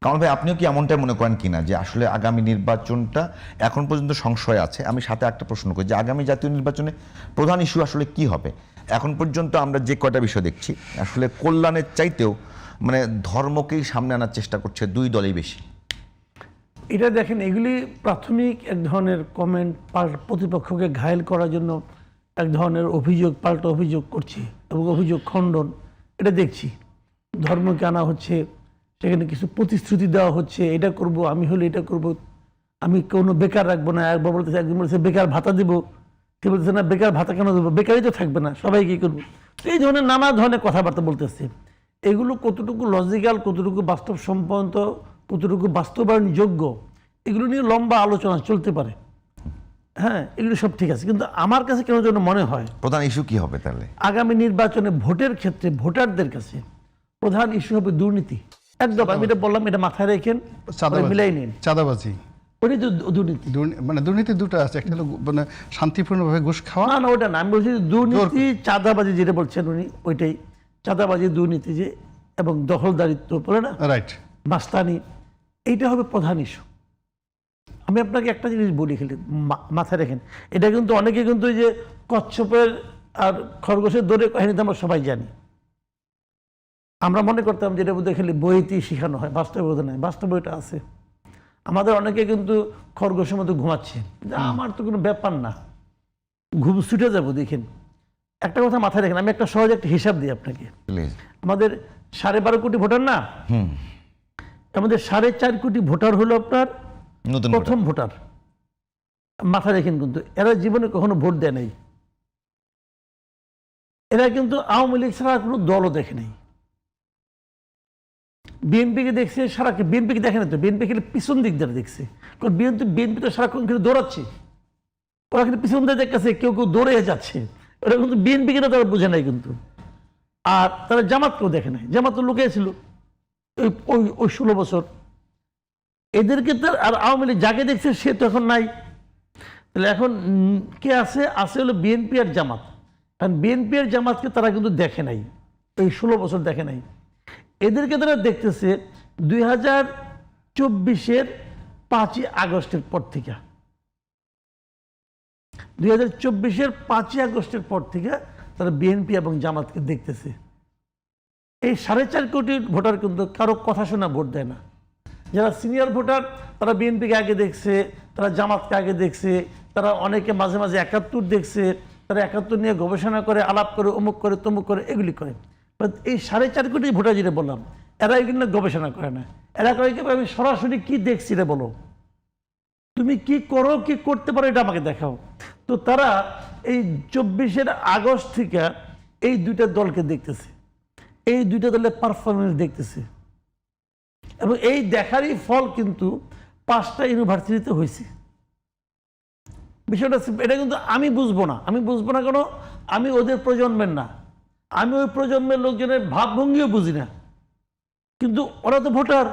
কামাল ভাই, আপনিও কি এমনটাই মনে করেন কিনা যে আসলে আগামী নির্বাচনটা এখন পর্যন্ত সংশয় আছে? আমি সাথে একটা প্রশ্ন করি যে আগামী জাতীয় নির্বাচনে প্রধান ইস্যু আসলে কি হবে? এখন পর্যন্ত আমরা যে কয়টা বিষয় দেখছি, আসলে কল্যাণের চাইতেও মানে ধর্মকেই সামনে আনার চেষ্টা করছে দুই দলই বেশি। এটা দেখেন, এগুলি প্রাথমিক এক ধরনের কমেন্ট, প্রতিপক্ষকে ঘায়েল করার জন্য এক ধরনের অভিযোগ, পাল্টা অভিযোগ করছে এবং অভিযোগ খণ্ডন, এটা দেখছি। ধর্মকে আনা হচ্ছে, সেখানে কিছু প্রতিশ্রুতি দেওয়া হচ্ছে, এটা করব, আমি হলে এটা করব, আমি কোনো বেকার রাখবো না। একবার বলতেছে, একজন বলছে বেকার ভাতা দেবো, সে বলতেছে না বেকার ভাতা কেন দেবো, বেকারই তো থাকবে না, সবাই কি করবো। এই ধরনের নানা ধরনের কথাবার্তা বলতেছে। এগুলো কতটুকু লজিক্যাল, কতটুকু বাস্তবসম্মত, কতটুকু বাস্তবায়নযোগ্য, এগুলো নিয়ে লম্বা আলোচনা চলতে পারে। হ্যাঁ, এগুলো সব ঠিক আছে, কিন্তু আমার কাছে কেন যেন মনে হয় প্রধান ইস্যু কি হবে তাহলে আগামী নির্বাচনে ভোটের ক্ষেত্রে ভোটারদের কাছে প্রধান ইস্যু হবে দুর্নীতি। একদম, আমি এটা বললাম, এটা মাথায় রেখেন, মিলাই নিন। চাঁদাবাজি, ওইটাই তো দুর্নীতি। মানে দুর্নীতি দুটো আছে, একটা হলো মানে শান্তিপূর্ণভাবে ঘুষ খাওয়া। না না, ওটা না, আমি বলছি দুর্নীতি, চাঁদাবাজি যেটা বলছেন উনি, ওইটাই চাঁদাবাজি, দুর্নীতি যে, এবং দখলদারিত্ব বলে না, রাইট, মাস্তানি, এইটা হবে প্রধান ইস্যু। আমি আপনাকে একটা জিনিস বলি, খেলে মাথায় রেখেন, এটা কিন্তু অনেকে কিন্তু ওই যে কচ্ছপের আর খরগোশের দৌড়ে কাহিনীতে আমরা সবাই জানি। আমরা মনে করতাম যেটা বোধহয় খালি বইতেই শেখানো হয়, বাস্তবে বোধ নয়, বাস্তবে এটা আছে। আমাদের অনেকে কিন্তু খরগোশের মতো ঘুমাচ্ছে, আমার তো কোনো ব্যাপার না, ঘুম ছুটে যাবো। দেখেন, একটা কথা মাথায় রেখেন, আমি একটা সহজ একটা হিসাব দিই আপনাকে। আমাদের 12.5 কোটি ভোটার না, আমাদের 4.5 কোটি ভোটার হলো আপনার প্রথম ভোটার। মাথায় রেখেন, কিন্তু এরা জীবনে কখনো ভোট দেয় নাই। এরা কিন্তু আওয়ামী লীগ ছাড়া কোনো দলও দেখে নাই। বিএনপিকে দেখছে সারাকে, বিএনপিকে দেখে না তো, বিএনপি খেলে পিছন দিক দিয়ে দেখছে, কারণ বিএনপি তো সারাক্ষণ খেলে দৌড়াচ্ছে, ওরা কিন্তু পিছন দিয়ে দেখছে, কেউ কেউ দৌড়ে যাচ্ছে, ওরা কিন্তু বিএনপিকে তারা বুঝে নাই কিন্তু। আর তারা জামাতকেও দেখে নাই, জামাত তো লুকিয়েছিল ওই 16 বছর। এদেরকে তো আর আওয়ামী লীগ যাকে দেখছে সে তো এখন নাই। তাহলে এখন কে আছে? আছে হলো বিএনপি আর জামাত। কারণ বিএনপি আর জামাতকে তারা কিন্তু দেখে নাই, এই 16 বছর দেখে নাই। এদেরকে তারা দেখতেছে 2024-এর 5ই আগস্টের পর থেকে। 2024-এর 5ই আগস্টের পর থেকে তারা বিএনপি এবং জামাতকে দেখতেছে। এই 4.5 কোটি ভোটার কিন্তু কারো কথা শোনা ভোট দেয় না। যারা সিনিয়র ভোটার তারা বিএনপিকে আগে দেখছে, তারা জামাতকে আগে দেখছে, তারা অনেকে মাঝে মাঝে 71 দেখছে, তারা 71 নিয়ে গবেষণা করে, আলাপ করে, অমুক করে, তমুক করে, এগুলি করে। এই 4.5 কোটি ভোটার যেটা বললাম, এরা এগুলো গবেষণা করে না। এরা করে কি, আমি সরাসরি কি দেখছি রে বলো, তুমি কি করো, কি করতে পারো, এটা আমাকে দেখাও। তো তারা এই 24 আগস্ট থেকে এই দুইটা দলকে দেখতেছে, এই দুইটা দলের পারফরমেন্স দেখতেছে, এবং এই দেখারই ফল কিন্তু 5টা ইউনিভার্সিটিতে হয়েছে। বিষয়টা এটা কিন্তু আমি বুঝবো না, কেন, আমি ওদের প্রজন্মের না, আমি ওই প্রজন্মের লোকজনের ভাবভঙ্গিও বুঝি না, কিন্তু ওরা তো ভোটার,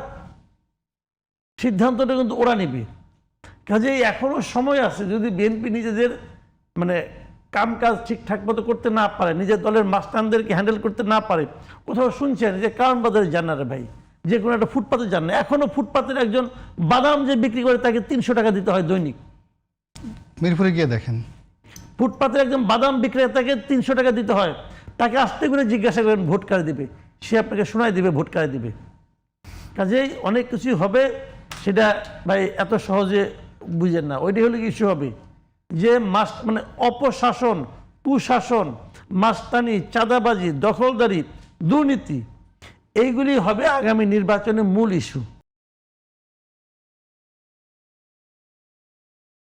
সিদ্ধান্তটা কিন্তু ওরা নেবে। কাজেই এখনো সময় আছে, যদি বিএনপি নিজেদের মানে কাম কাজ ঠিকঠাক মতো করতে না পারে, নিজের দলের মাস্টারদেরকে হ্যান্ডেল করতে না পারে। কোথাও শুনছেন যে কারণ বাজারে যান না রে ভাই, যে কোনো একটা ফুটপাতে যান না, এখনো ফুটপাতের একজন বাদাম যে বিক্রি করে তাকে 300 টাকা দিতে হয় দৈনিক। মিরপুরে গিয়ে দেখেন, ফুটপাতের একজন বাদাম বিক্রেতাকে 300 টাকা দিতে হয়, তাকে আসতে করে জিজ্ঞাসা করেন ভোট কারে দিবে, সে আপনাকে শোনায় দিবে ভোট কারে দিবে। কাজেই অনেক কিছুই হবে, সেটা ভাই এত সহজে বুঝেন না। ওইটাই হলে ইস্যু হবে যে মানে অপশাসন, কুশাসন, মাস্তানি, চাঁদাবাজি, দখলদারি, দুর্নীতি, এইগুলি হবে আগামী নির্বাচনের মূল ইস্যু।